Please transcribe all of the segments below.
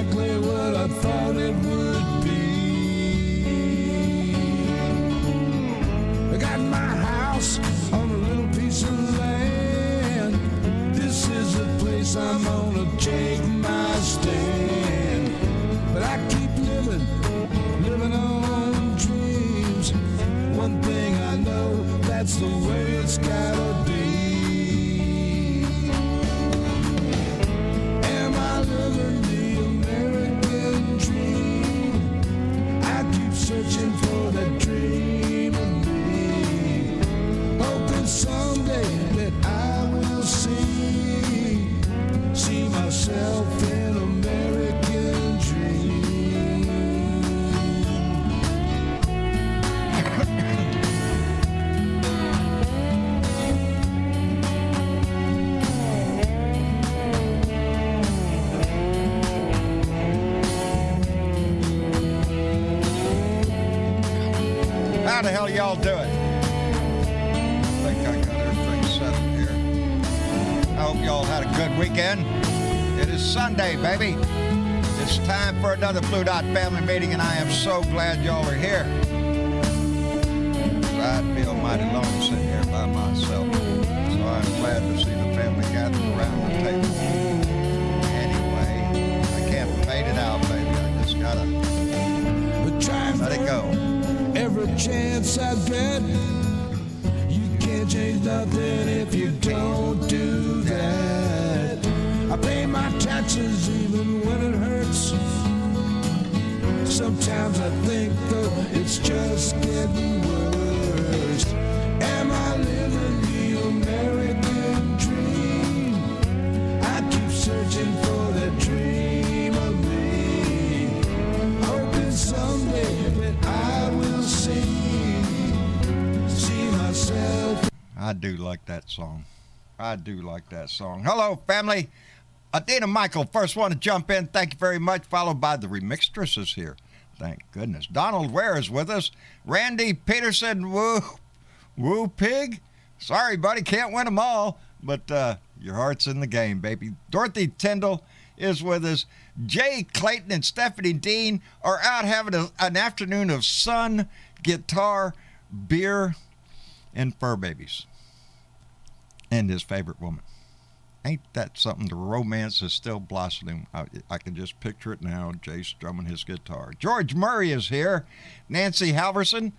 exactly what I thought it would be. I got my house on a little piece of land. This is the place I'm gonna take my stand. But I keep living on dreams. One thing I know, that's the way it's gotta be. Am I living the American dream? I keep searching for that dream of me, hoping someday that I will see myself in American dream. How the hell y'all doing? I think I got everything set here. I hope y'all had a good weekend. It is Sunday, baby. It's time for another Blue Dot family meeting, and I am so glad y'all are here. I feel mighty lonely sitting here by myself, so I'm glad to see the family gathered around the table. Anyway, I can't fade it out, baby. I just gotta let it go. Every chance I get, you can't change nothing if you don't do that. I pay my taxes even when it hurts. Sometimes I think though it's just getting worse. Am I living the American dream? I keep searching for that dream of me, hoping someday that I will see myself. I do like that song. I do like that song. Hello, family. Adina Michael, first one to jump in. Thank you very much. Followed by the remixtresses here. Thank goodness. Donald Ware is with us. Randy Peterson, woo pig. Sorry, buddy, can't win them all, but your heart's in the game, baby. Dorothy Tyndall is with us. Jay Clayton and Stephanie Dean are out having an afternoon of sun, guitar, beer, and fur babies. And his favorite woman. Ain't that something? The romance is still blossoming. I can just picture it now. Jay strumming his guitar. George Murray is here. Nancy Halverson,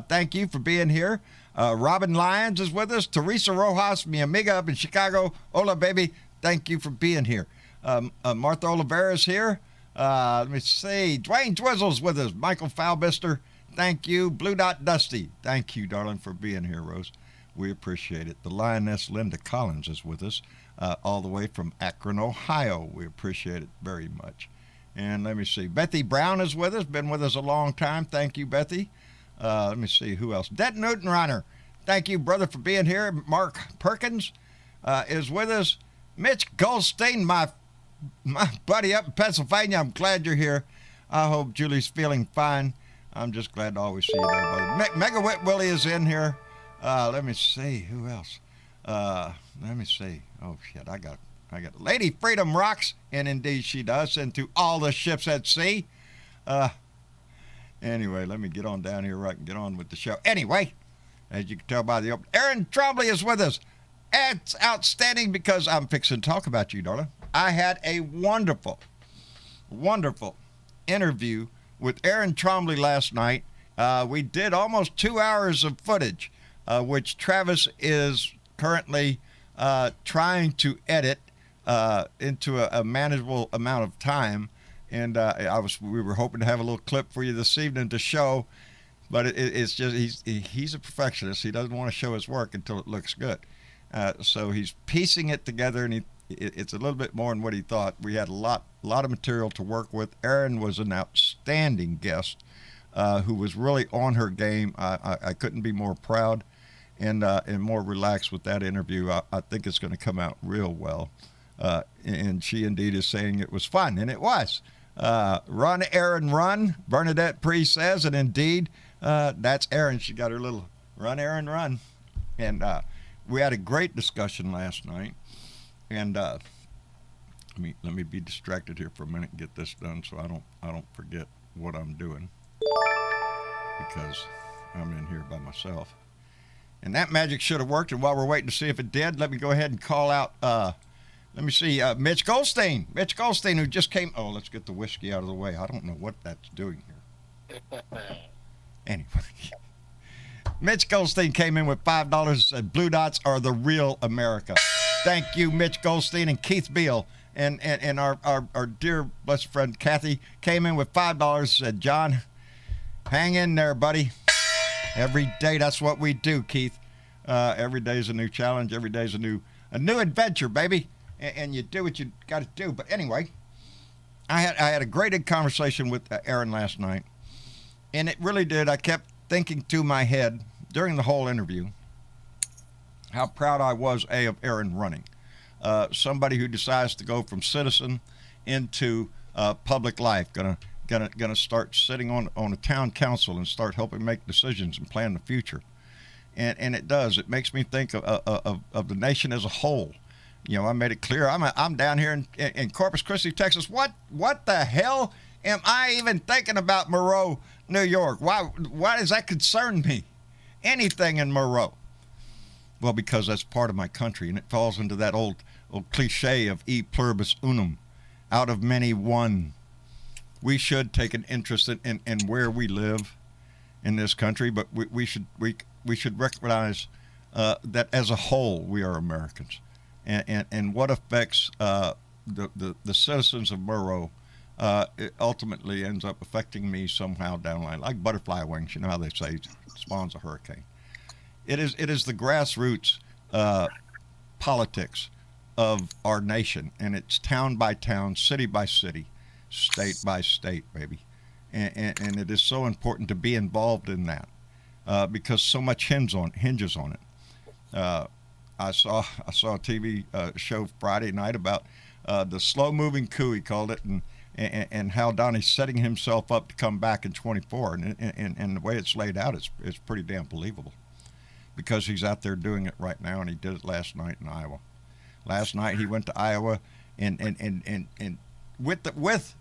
thank you for being here. Robin Lyons is with us. Teresa Rojas, mi amiga up in Chicago. Hola, baby. Thank you for being here. Martha Oliveira is here. Let me see. Dwayne Twizzle's with us. Michael Falbister, thank you. Blue Dot Dusty, thank you, darling, for being here, Rose. We appreciate it. The Lioness Linda Collins is with us. All the way from Akron, Ohio. We appreciate it very much. And let me see. Bethy Brown is with us. Been with us a long time. Thank you, Bethy. Let me see. Who else? Det Newtonreiner. Thank you, brother, for being here. Mark Perkins is with us. Mitch Goldstein, my buddy up in Pennsylvania. I'm glad you're here. I hope Julie's feeling fine. I'm just glad to always see you there, brother. Mega Wit Willie is in here. Let me see. Who else? Let me see. Oh, shit, I got Lady Freedom rocks, and indeed she does, and to all the ships at sea. Anyway, let me get on down here where I can get on with the show. Anyway, as you can tell by the open, Aaron Trombley is with us. It's outstanding because I'm fixing to talk about you, darling. I had a wonderful, wonderful interview with Aaron Trombley last night. We did almost 2 hours of footage, which Travis is currently trying to edit into a manageable amount of time, and we were hoping to have a little clip for you this evening to show, but it's just he's a perfectionist. He doesn't want to show his work until it looks good, so he's piecing it together, and it's a little bit more than what he thought. We had a lot of material to work with. Erin was an outstanding guest who was really on her game. I couldn't be more proud and more relaxed with that interview. I think it's going to come out real well. And she indeed is saying it was fun, and it was. Run, Erin, run, Bernadette Pre says, and indeed, that's Erin. She got her little run, Erin, run. And we had a great discussion last night, and Let me be distracted here for a minute and get this done so I don't forget what I'm doing, because I'm in here by myself. And that magic should have worked. And while we're waiting to see if it did, let me go ahead and call out. Let me see, Mitch Goldstein. Mitch Goldstein, who just came. Oh, let's get the whiskey out of the way. I don't know what that's doing here. Anyway, Mitch Goldstein came in with $5, said Blue Dots are the real America. Thank you, Mitch Goldstein. And Keith Beal and our dear blessed friend Kathy came in with $5, said, John, hang in there, buddy. Every day, that's what we do, Keith. Every day is a new challenge. Every day is a new adventure, baby. And you do what you got to do. But anyway, I had a great conversation with Aaron last night, and it really did. I kept thinking to my head during the whole interview how proud I was, of Aaron running. Somebody who decides to go from citizen into public life, gonna start sitting on a town council and start helping make decisions and plan the future. And it does. It makes me think of the nation as a whole. You know, I made it clear. I'm down here in Corpus Christi, Texas. What the hell am I even thinking about Moreau, New York? Why does that concern me? Anything in Moreau? Well, because that's part of my country, and it falls into that old cliche of e pluribus unum, out of many one. We should take an interest in where we live in this country, but we should recognize that as a whole we are Americans. And what affects the citizens of Moreau, it ultimately ends up affecting me somehow down the line, like butterfly wings. You know how they say it spawns a hurricane. It is the grassroots politics of our nation, and it's town by town, city by city, state by state, baby. And it is so important to be involved in that because so much hinges on it. I saw a TV show Friday night about the slow-moving coup, he called it, and how Donnie's setting himself up to come back in 24. And the way it's laid out, it's pretty damn believable, because he's out there doing it right now, and he did it last night in Iowa. Last night he went to Iowa, and with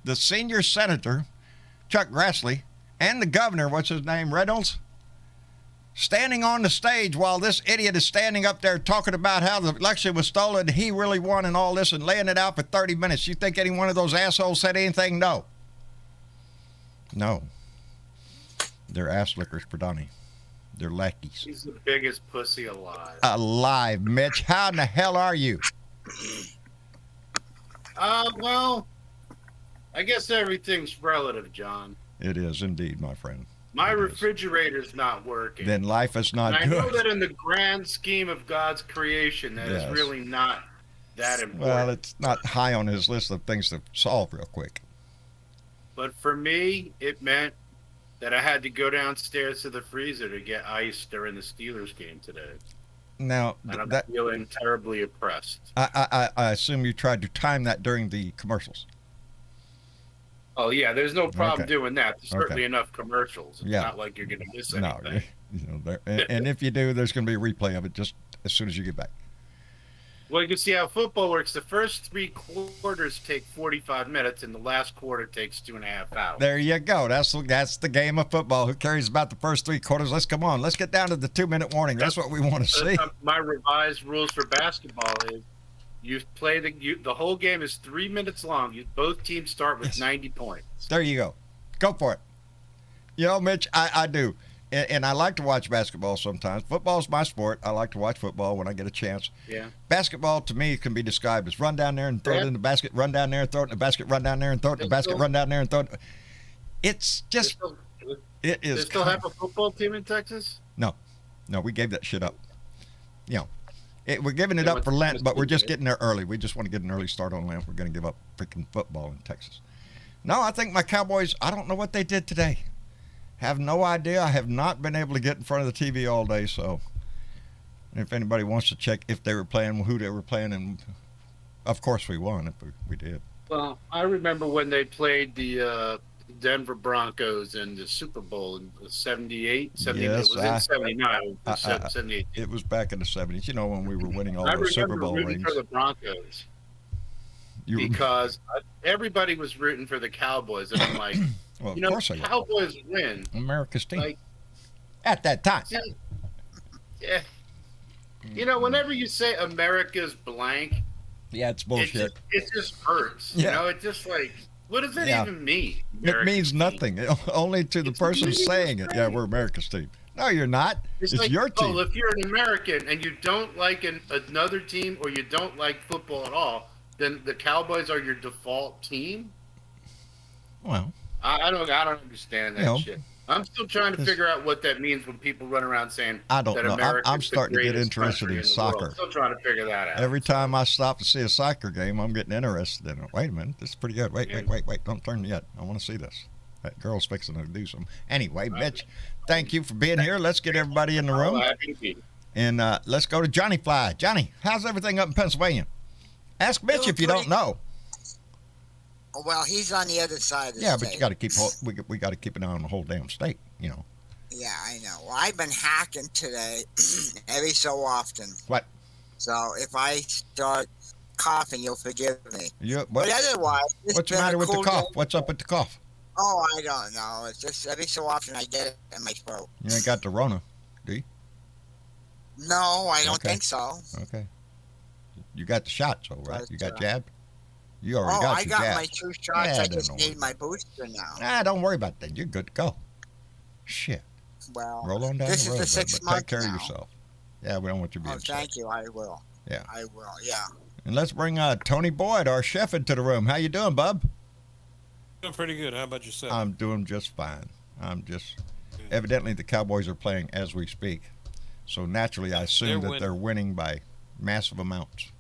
the senior senator, Chuck Grassley, and the governor, what's his name, Reynolds, standing on the stage while this idiot is standing up there talking about how the election was stolen, he really won and all this, and laying it out for 30 minutes. You think any one of those assholes said anything? No. They're ass lickers for Donnie. They're lackeys. He's the biggest pussy alive. Alive, Mitch. How in the hell are you? Well, I guess everything's relative, John. It is indeed, my friend. My refrigerator's not working. Then life is not and good. I know that in the grand scheme of God's creation, that is really not that important. Well, it's not high on his list of things to solve real quick. But for me, it meant that I had to go downstairs to the freezer to get ice during the Steelers game today. Now, and I'm feeling terribly oppressed. I assume you tried to time that during the commercials. Oh, yeah, there's no problem doing that. There's certainly enough commercials. It's not like you're going to miss anything. No, and if you do, there's going to be a replay of it just as soon as you get back. Well, you can see how football works. The first 3 quarters take 45 minutes, and the last quarter takes 2.5 hours. There you go. That's the game of football. Who cares about the first 3 quarters? Let's come on. Let's get down to the 2-minute warning. That's what we want to see. My revised rules for basketball is you play the whole game is 3 minutes long. Both teams start with 90 points. There you go. Go for it. You know, Mitch, I do. And I like to watch basketball sometimes. Football's my sport. I like to watch football when I get a chance. Yeah. Basketball, to me, can be described as run down there and throw it in the basket, run down there and throw it in the basket, run down there and throw it in the basket, run down there and throw it. It's just, it is. They still have a football team in Texas? No, we gave that shit up. You know, we're giving it up for Lent, but we're just getting there early. We just want to get an early start on Lent. We're going to give up freaking football in Texas. No, I think my Cowboys, I don't know what they did today. Have no idea. I have not been able to get in front of the TV all day, so if anybody wants to check if they were playing, who they were playing, and of course we won if we did. Well, I remember when they played the Denver Broncos in the Super Bowl in 78, 70, yes, it was in 79, 78. It was back in the 70s, you know, when we were winning all those Super Bowl rings. For the Broncos. because everybody was rooting for the Cowboys, and I'm like, well, of course I was. Cowboys win. America's team. Like, at that time. Yeah. Whenever you say America's blank, yeah, it's bullshit. It just hurts. Yeah. It just like, what does that even mean? It means nothing. Only to the person saying it. Yeah, we're America's team. No, you're not. It's like, your team. Well, if you're an American and you don't like another team or you don't like football at all, then the Cowboys are your default team? Well, I don't understand that shit. I'm still trying to figure out what that means when people run around saying I don't know. I'm starting to get interested in soccer. I'm still trying to figure that out. Every time I stop to see a soccer game, I'm getting interested in it. Wait a minute, this is pretty good. Wait, don't turn yet. I want to see this. That girl's fixing to do something. Anyway, Mitch, thank you for being here. Let's get everybody in the room. And let's go to Johnny Fly. Johnny, how's everything up in Pennsylvania? Ask Mitch if you don't know. Well, he's on the other side of the state. Yeah, but you got to keep we got to keep an eye on the whole damn state, Yeah, I know. Well, I've been hacking today every so often. What? So if I start coughing, you'll forgive me. But otherwise, what's the matter with the cough? What's up with the cough? Oh, I don't know. It's just every so often I get it in my throat. You ain't got the Rona, do you? No, I don't think so. Okay. You got the shots, though, right? You got jabbed? You already got your jab. I got my 2 shots. I just need my booster now. Don't worry about that. You're good to go. Shit. Well, roll on down the road, this is the 6th month take care now. of yourself. Yeah, we don't want you being sick. Thank you. I will. Yeah. I will, yeah. And let's bring Tony Boyd, our chef, into the room. How you doing, bub? Doing pretty good. How about yourself? I'm doing just fine. Evidently the Cowboys are playing as we speak. So naturally I assume they're winning by massive amounts.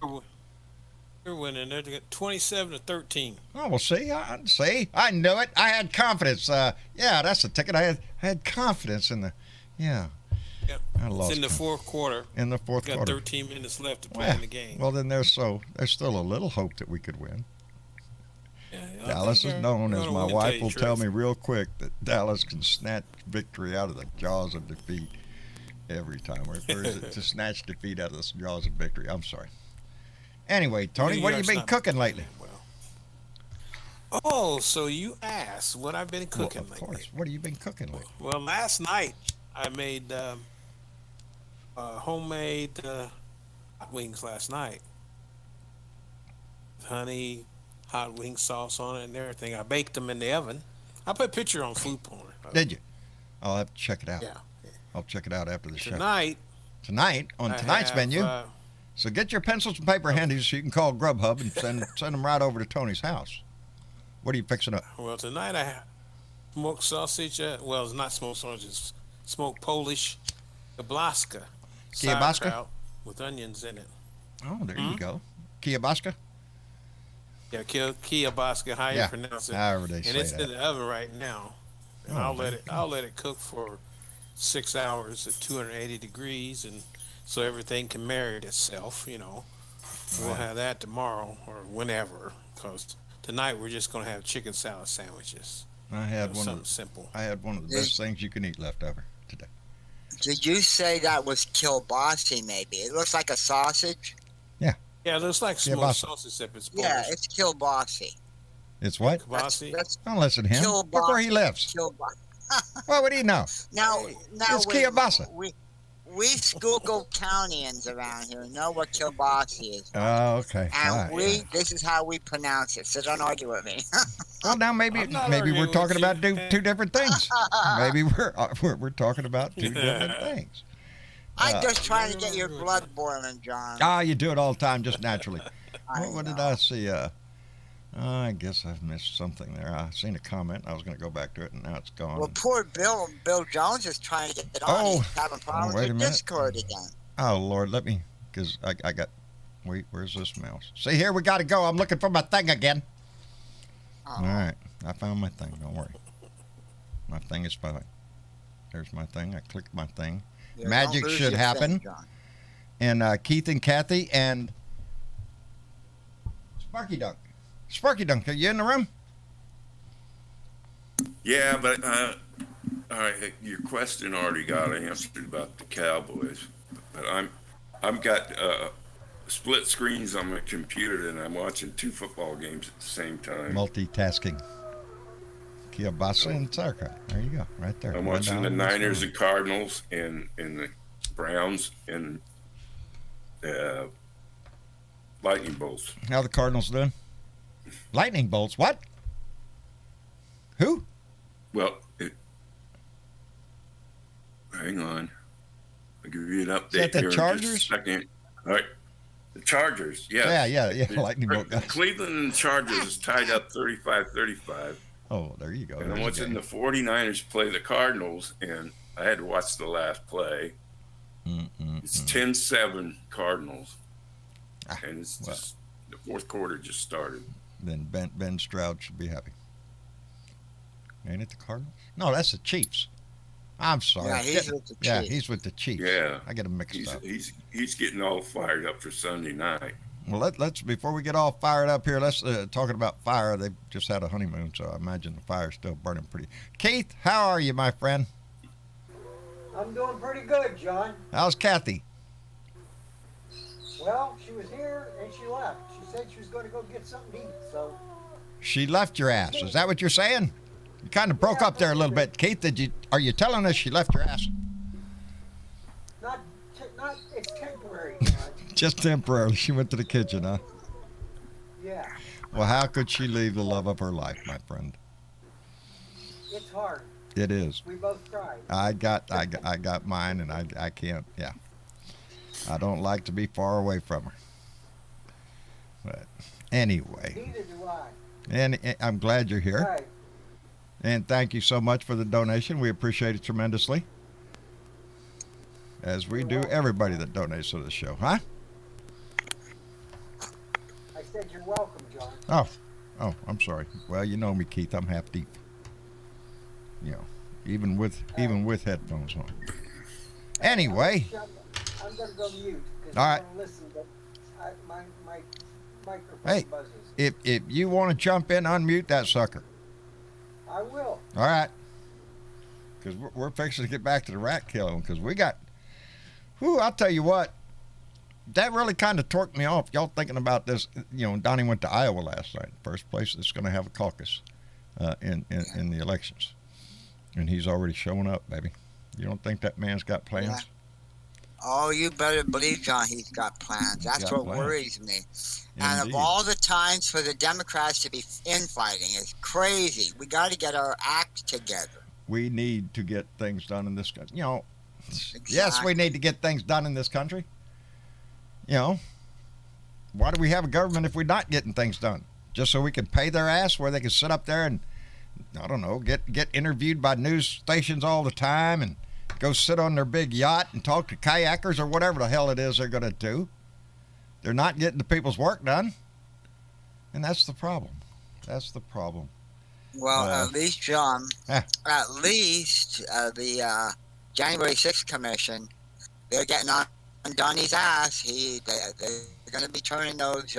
They're winning. They're 27-13. Oh, well, see, I knew it. I had confidence. Yeah, that's the ticket. I had confidence in the, Yep. I lost. It's in the fourth quarter. In the fourth quarter. 13 minutes left to play in the game. Well, then there's still a little hope that we could win. Yeah, Dallas is known, as my wife will tell me real quick, that Dallas can snatch victory out of the jaws of defeat every time. Or is it to snatch defeat out of the jaws of victory? I'm sorry. Anyway, Tony, what have you been cooking lately? So you asked what I've been cooking lately. Of course. What have you been cooking lately? Well, last night I made homemade hot wings last night. Honey, hot wing sauce on it and everything. I baked them in the oven. I put a picture on Food Porn. Did you? I'll have to check it out. Yeah. I'll check it out after the show. Tonight, on tonight's menu. So get your pencils and paper handy so you can call Grubhub and send them right over to Tony's house. What are you fixing up? Well, tonight I have smoked sausage. Well, it's not smoked sausage. It's smoked Polish kielbasa. Sauerkraut with onions in it. Oh, there you go. Kielbasa? Yeah, kielbasa, how you pronounce it. However they and say it's that. in the oven right now. And I'll let it cook for 6 hours at 280 degrees, and so everything can marinate itself. We'll have that tomorrow or whenever, because tonight we're just going to have chicken salad sandwiches. I had something simple. I had one of the best things you can eat left over today. Did you say that was kielbasa? Maybe it looks like a sausage. Yeah, it looks like smoked sausage, except it's Polish. Yeah, it's kielbasa. It's what? Kielbasa. Don't listen to him. Look where he lives. What would he know? Now it's kielbasa. We Schuylkill Countyans around here know what kielbasa is. Oh, okay. And this is how we pronounce it. So don't argue with me. Well, now maybe we're talking about two different things. Maybe we're talking about two different things. I'm just trying to get your blood boiling, John. You do it all the time, just naturally. What did I see? I guess I've missed something there. I seen a comment. I was going to go back to it, and now it's gone. Well, poor Bill Jones is trying to get on. He's having problems with Discord again. Oh, Lord, because I got, where's this mouse? See, here we got to go. I'm looking for my thing again. All right, I found my thing. Don't worry. My thing is fine. There's my thing. I clicked my thing. Yeah, magic should happen. And Keith and Kathy and Sparky Dunk. Sparky Dunk, are you in the room? Yeah, but all right, your question already got answered about the Cowboys. But I'm got split screens on my computer and I'm watching 2 football games at the same time. Multitasking. Kielbasa and Sarka. There you go, right there. I'm watching the Niners and Cardinals and the Browns and lightning bolts. How the Cardinals doing? Lightning bolts? What? Who? Well, hang on. I'll give you an update. Is that the here Chargers? In just a second. All right. The Chargers, yes. Yeah. Lightning bolt guys. Cleveland and the Chargers is tied up 35-35. Oh, there you go. And I'm watching the 49ers play the Cardinals, and I had to watch the last play. It's 10-7 Cardinals. And it's just the fourth quarter just started. Then Ben Stroud should be happy. Ain't it the Cardinals? No, that's the Chiefs. I'm sorry. Yeah, he's with the Chiefs. Yeah, he's with the Chiefs. Yeah. I get them mixed up. He's getting all fired up for Sunday night. Well, let's before we get all fired up here, let's talking about fire. They've just had a honeymoon, so I imagine the fire's still burning pretty. Keith, how are you, my friend? I'm doing pretty good, John. How's Kathy? Well, she was here and she left. She said she was going to go get something to eat, so. She left your ass. Is that what you're saying? You kind of broke up there a little bit, Keith. Are you telling us she left your ass? Not. It's temporary, John. Just temporarily. She went to the kitchen, huh? Yeah. Well, how could she leave the love of her life, my friend? It's hard. It is. We both tried. I got mine, and I can't. Yeah. I don't like to be far away from her. But anyway. Neither do I. And I'm glad you're here. Right. And thank you so much for the donation. We appreciate it tremendously. As we do everybody that donates to the show, huh? I said you're welcome, John. Oh, I'm sorry. Well, you know me, Keith. I'm half deep. You know, even with headphones on. Anyway. I'm going to go mute because All I right. want to listen, but my microphone Hey, buzzes. if you want to jump in, unmute that sucker. I will. All right. Because we're fixing to get back to the rat killing because we got. Whew, I'll tell you what. That really kind of torqued me off. Y'all thinking about this? You know, Donnie went to Iowa last night. First place that's going to have a caucus in the elections, and he's already showing up, baby. You don't think that man's got plans? Yeah. Oh, you better believe, John, he's got plans. That's what plans. worries me. And Indeed. of all the times for the Democrats to be infighting, it's crazy. We got to get our act together. We need to get things done in this country. You know, Exactly. yes, we need to get things done in this country. You know, why do we have a government if we're not getting things done? Just so we can pay their ass where they can sit up there and, I don't know, get interviewed by news stations all the time and go sit on their big yacht and talk to kayakers or whatever the hell it is they're going to do. They're not getting the people's work done. And that's the problem. That's the problem. Well, at least, John, Yeah. at least the January 6th Commission, they're getting on Donnie's ass. They're going to be turning those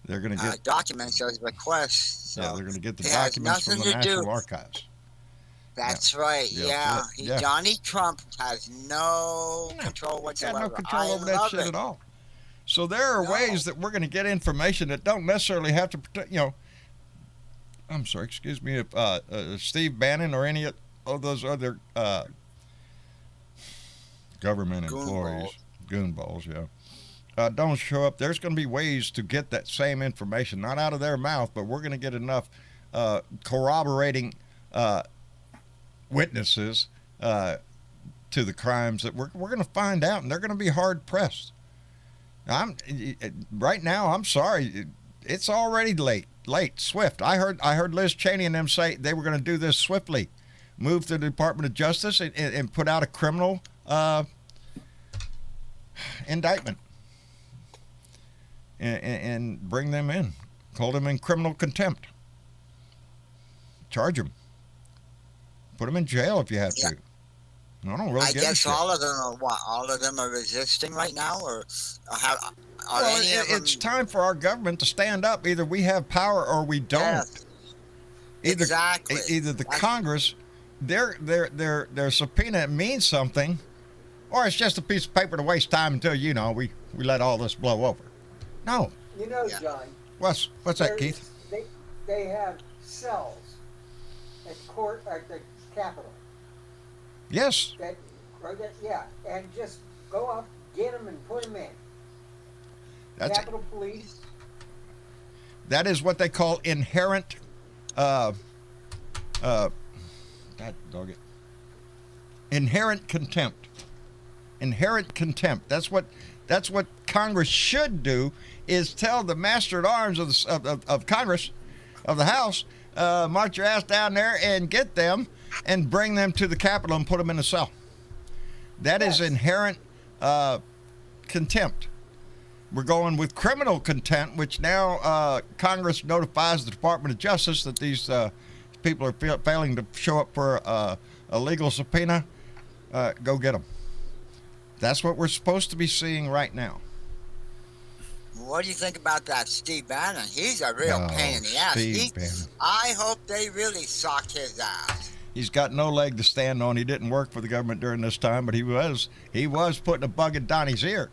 They're going to get documents, those requests. So yeah, they're going to get the it has documents from the nothing to do- National Archives. That's right. Yeah. Yeah. Johnny Trump has no control Got whatsoever. no control I over that love shit it. at all. So there are No. ways that we're going to get information that don't necessarily have to protect, you know. I'm sorry, excuse me, if Steve Bannon or any of those other government employees, goonballs, don't show up. There's going to be ways to get that same information, not out of their mouth, but we're going to get enough corroborating witnesses to the crimes that we're going to find out, and they're going to be hard pressed. Right now, I'm sorry, it's already late, swift. I heard Liz Cheney and them say they were going to do this swiftly, move to the Department of Justice and put out a criminal indictment and bring them in, hold them in criminal contempt, charge them, put them in jail if you have to. I don't really I give a guess shit. all of them are what? All of them are resisting right now, or how? Are Well, any of them? it's time for our government to stand up. Either we have power or we don't. Yes. Either, Exactly. Either the That's- Congress, their subpoena means something, or it's just a piece of paper to waste time until we let all this blow over. No. You know, Yeah. John. What's that, there Keith? is- They have cells at the Capitol. Yes. Yeah, and just go up, get them, and put them in. That's Capitol Police. That is what they call inherent. God dog it. Inherent contempt. Inherent contempt. That's what Congress should do. Is tell the master at arms of Congress, of the House, march your ass down there and get them and bring them to the Capitol and put them in a cell. That is inherent contempt. We're going with criminal contempt, which now Congress notifies the Department of Justice that these people are failing to show up for a legal subpoena. Go get them. That's what we're supposed to be seeing right now. What do you think about that Steve Bannon? He's a real pain in the ass. Steve Bannon. I hope they really sock his ass. He's got no leg to stand on. He didn't work for the government during this time, but he was putting a bug in Donnie's ear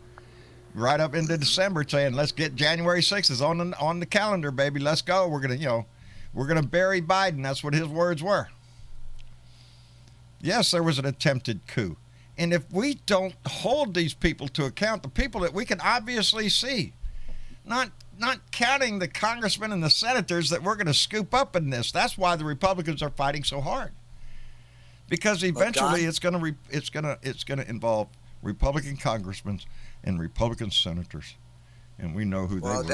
right up into December, saying, "Let's get January 6th is on the calendar, baby. Let's go. We're gonna bury Biden." That's what his words were. Yes, there was an attempted coup, and if we don't hold these people to account, the people that we can obviously see, not counting the congressmen and the senators that we're going to scoop up in this. That's why the Republicans are fighting so hard, because eventually it's going to involve Republican congressmen and Republican senators, and we know who they were.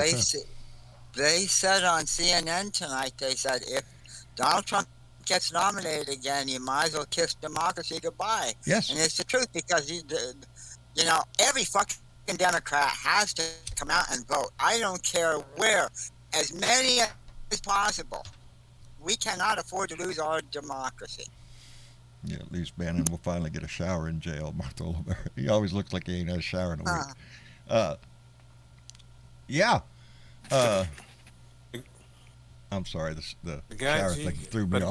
They said on CNN tonight. They said if Donald Trump gets nominated again, you might as well kiss democracy goodbye. Yes, and it's the truth, because every fucking Democrat has to come out and vote. I don't care where, as many as possible. We cannot afford to lose our democracy. Yeah, at least Bannon will finally get a shower in jail. Martha Olivera. He always looks like he ain't had a shower in a week. Yeah. I'm sorry, the shower thing threw me off.